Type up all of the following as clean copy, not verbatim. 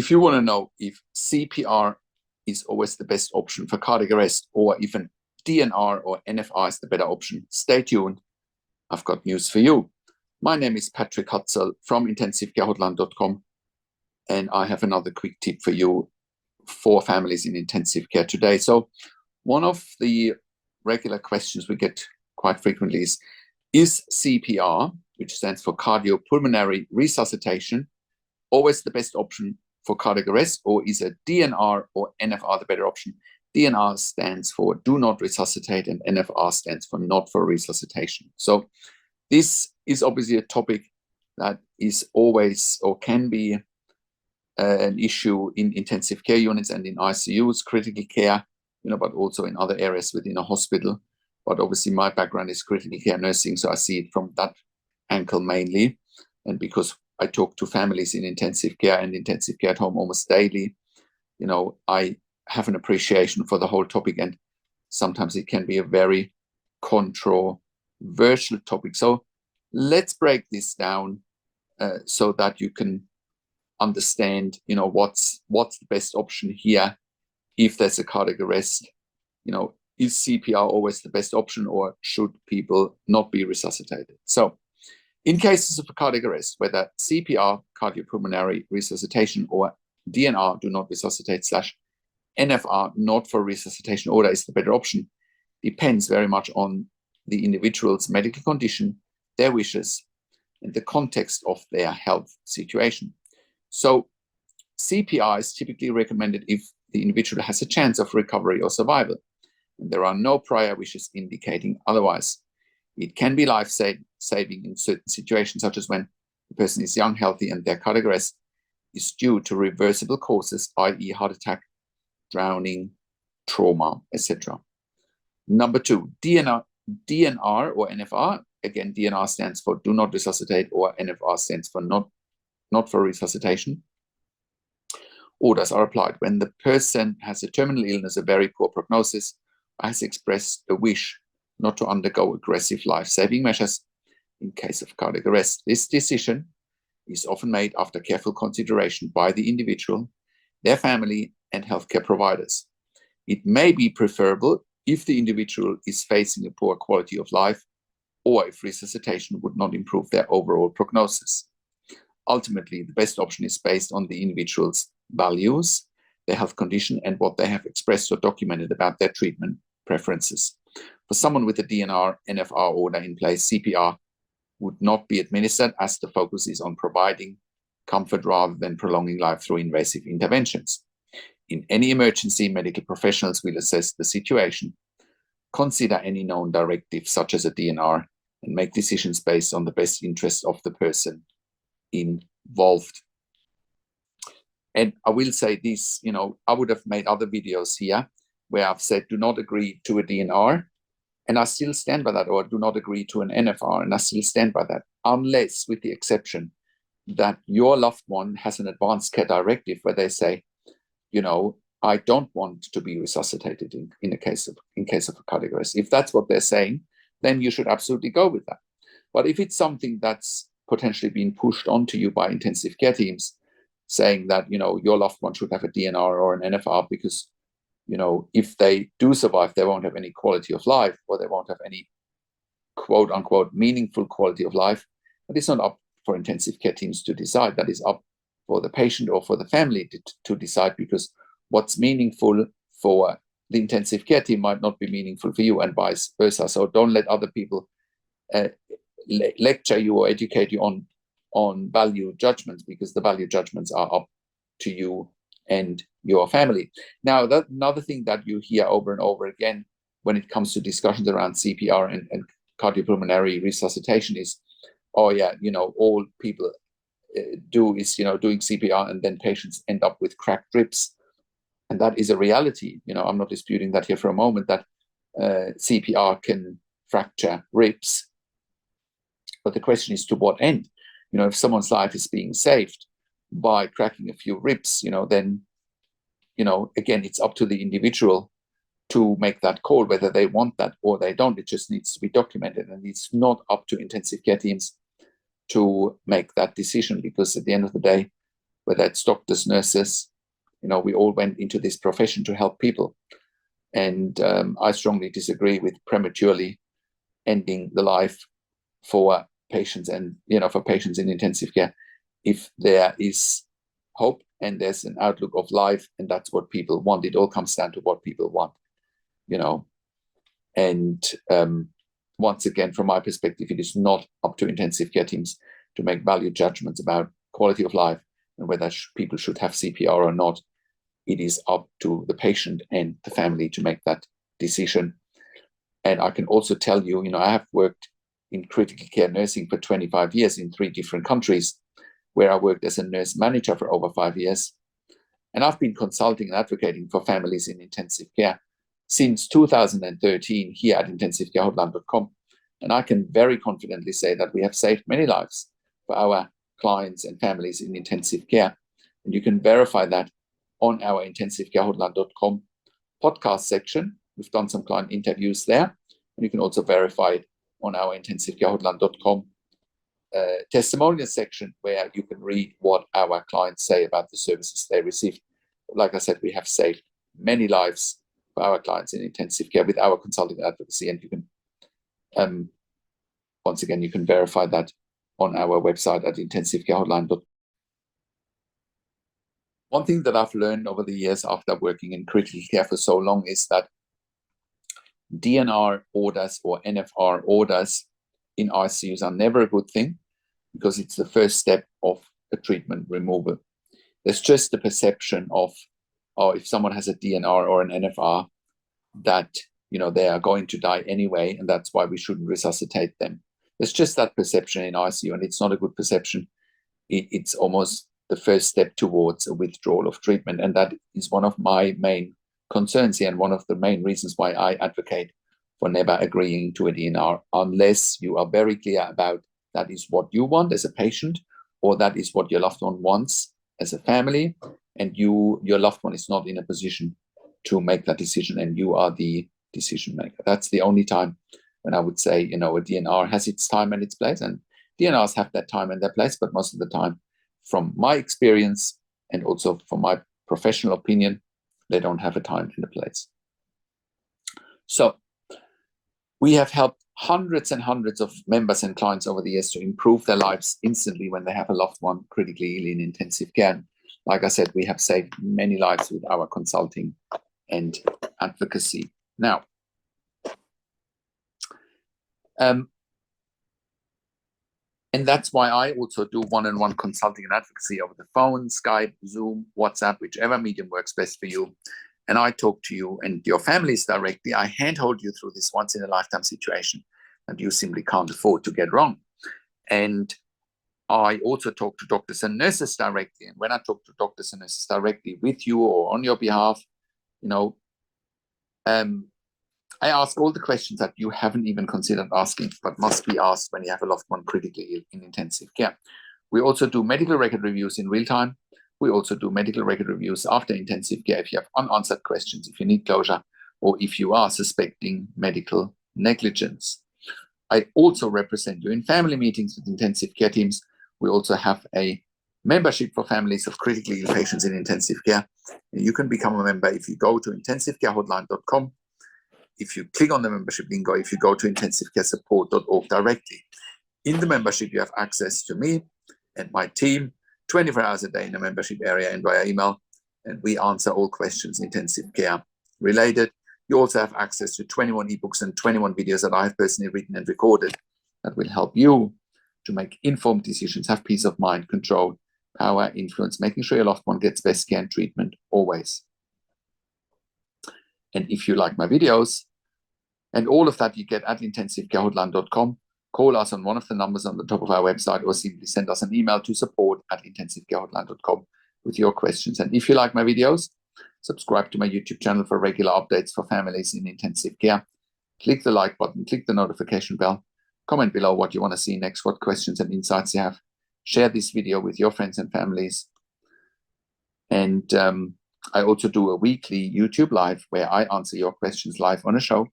if you want to know if CPR is always the best option for cardiac arrest, or even DNR or NFR is the better option, stay tuned. I've got news for you. My name is Patrick Hutzel from intensivecarehotline.com, and I have another quick tip for you for families in intensive care today. So one of the regular questions we get quite frequently is CPR, which stands for cardiopulmonary resuscitation, always the best option for cardiac arrest, or is a DNR or NFR the better option? DNR stands for do not resuscitate, and NFR stands for not for resuscitation. So this is obviously a topic that is always or can be an issue in intensive care units and in ICUs, critical care, but also in other areas within a hospital. But obviously my background is critical care nursing, so I see it from that angle mainly. And because I talk to families in intensive care and intensive care at home almost daily, I have an appreciation for the whole topic, and sometimes it can be a very controversial topic. So let's break this down so that you can understand, what's the best option here if there's a cardiac arrest. Is CPR always the best option, or should people not be resuscitated? So in cases of a cardiac arrest, whether CPR, cardiopulmonary resuscitation, or DNR, do not resuscitate / NFR, not for resuscitation order, is the better option, depends very much on the individual's medical condition, their wishes, and the context of their health situation. So CPR is typically recommended if the individual has a chance of recovery or survival, and there are no prior wishes indicating otherwise. It can be life-saving in certain situations, such as when the person is young, healthy, and their cardiac arrest is due to reversible causes, i.e. heart attack, drowning, trauma, etc. Number 2, DNR or NFR. Again, DNR stands for do not resuscitate, or NFR stands for not for resuscitation. Orders are applied when the person has a terminal illness, a very poor prognosis, or has expressed a wish not to undergo aggressive life-saving measures in case of cardiac arrest. This decision is often made after careful consideration by the individual, their family, and healthcare providers. It may be preferable if the individual is facing a poor quality of life, or if resuscitation would not improve their overall prognosis. Ultimately, the best option is based on the individual's values, their health condition, and what they have expressed or documented about their treatment preferences. For someone with a DNR, NFR order in place, CPR would not be administered, as the focus is on providing comfort rather than prolonging life through invasive interventions. In any emergency, medical professionals will assess the situation, consider any known directives such as a DNR, and make decisions based on the best interest of the person involved. And I will say this, I would have made other videos here where I've said do not agree to a DNR, and I still stand by that, or do not agree to an NFR, and I still stand by that, unless with the exception that your loved one has an advanced care directive where they say, I don't want to be resuscitated in case of a cardiac arrest. If that's what they're saying, then you should absolutely go with that. But if it's something that's potentially being pushed onto you by intensive care teams, saying that your loved one should have a DNR or an NFR because if they do survive, they won't have any quality of life, or they won't have any quote unquote meaningful quality of life, but it's not up for intensive care teams to decide. That is up for the patient or for the family to decide, because what's meaningful for the intensive care team might not be meaningful for you, and vice versa. So don't let other people lecture you or educate you on value judgments, because the value judgments are up to you and your family. Now, another thing that you hear over and over again when it comes to discussions around CPR and cardiopulmonary resuscitation is, all people do is, doing CPR, and then patients end up with cracked ribs. And that is a reality. I'm not disputing that here for a moment, that CPR can fracture ribs. But the question is, to what end? If someone's life is being saved by cracking a few ribs, then, again, it's up to the individual to make that call, whether they want that or they don't. It just needs to be documented, and it's not up to intensive care teams to make that decision, because at the end of the day, whether it's doctors, nurses. We all went into this profession to help people. And I strongly disagree with prematurely ending the life for patients and, for patients in intensive care. If there is hope and there's an outlook of life, and that's what people want, it all comes down to what people want, And once again, from my perspective, it is not up to intensive care teams to make value judgments about quality of life and whether people should have CPR or not. It is up to the patient and the family to make that decision. And I can also tell you, I have worked in critical care nursing for 25 years in 3 different countries, where I worked as a nurse manager for over 5 years. And I've been consulting and advocating for families in intensive care since 2013 here at intensivcarehotline.com. And I can very confidently say that we have saved many lives for our clients and families in intensive care. And you can verify that on our intensivcarehotline.com podcast section. We've done some client interviews there. And you can also verify it on our intensivcarehotline.com testimonial section, where you can read what our clients say about the services they received. Like I said, we have saved many lives for our clients in intensive care with our consulting advocacy, and you can once again, you can verify that on our website at intensivcarehotline.com. One thing that I've learned over the years after working in critical care for so long is that DNR orders or NFR orders in ICUs are never a good thing, because it's the first step of a treatment removal. There's just the perception of, if someone has a DNR or an NFR, that they are going to die anyway, and that's why we shouldn't resuscitate them. There's just that perception in ICU, and it's not a good perception. It's almost the first step towards a withdrawal of treatment, and that is one of my main concerns here, and one of the main reasons why I advocate for never agreeing to a DNR, unless you are very clear about that is what you want as a patient, or that is what your loved one wants as a family, and your loved one is not in a position to make that decision, and you are the decision maker. That's the only time when I would say, a DNR has its time and its place, and DNRs have that time and their place, but most of the time, from my experience and also from my professional opinion, they don't have a time and a place. So we have helped hundreds and hundreds of members and clients over the years to improve their lives instantly when they have a loved one critically ill in intensive care. Like I said, we have saved many lives with our consulting and advocacy. Now, and that's why I also do one-on-one consulting and advocacy over the phone, Skype, Zoom, WhatsApp, whichever medium works best for you. And I talk to you and your families directly. I handhold you through this once-in-a-lifetime situation that you simply can't afford to get wrong. And I also talk to doctors and nurses directly. And when I talk to doctors and nurses directly with you or on your behalf, I ask all the questions that you haven't even considered asking, but must be asked when you have a loved one critically ill in intensive care. We also do medical record reviews in real time. We also do medical record reviews after intensive care if you have unanswered questions, if you need closure, or if you are suspecting medical negligence. I also represent you in family meetings with intensive care teams. We also have a membership for families of critically ill patients in intensive care. You can become a member if you go to intensivcarehotline.com. If you click on the membership link, or if you go to intensivcaresupport.org directly. In the membership, you have access to me and my team 24 hours a day in the membership area and via email, and we answer all questions intensive care related. You also have access to 21 ebooks and 21 videos that I have personally written and recorded that will help you to make informed decisions, have peace of mind, control, power, influence, making sure your loved one gets best care and treatment always. And if you like my videos, and all of that you get at intensivcarehotline.com, call us on one of the numbers on the top of our website, or simply send us an email to support@intensivcarehotline.com with your questions. And if you like my videos, subscribe to my YouTube channel for regular updates for families in intensive care. Click the like button, click the notification bell, comment below what you want to see next, what questions and insights you have. Share this video with your friends and families. And I also do a weekly YouTube live where I answer your questions live on a show.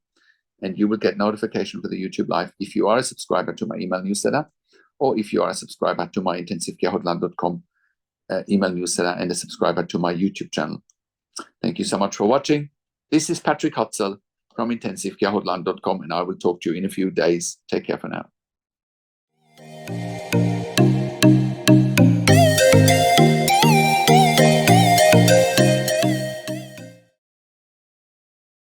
And you will get notification for the YouTube live if you are a subscriber to my email newsletter, or if you are a subscriber to my intensivcarehotline.com email newsletter and a subscriber to my YouTube channel. Thank you so much for watching. This is Patrick Hutzel from intensivcarehotline.com, and I will talk to you in a few days. Take care for now.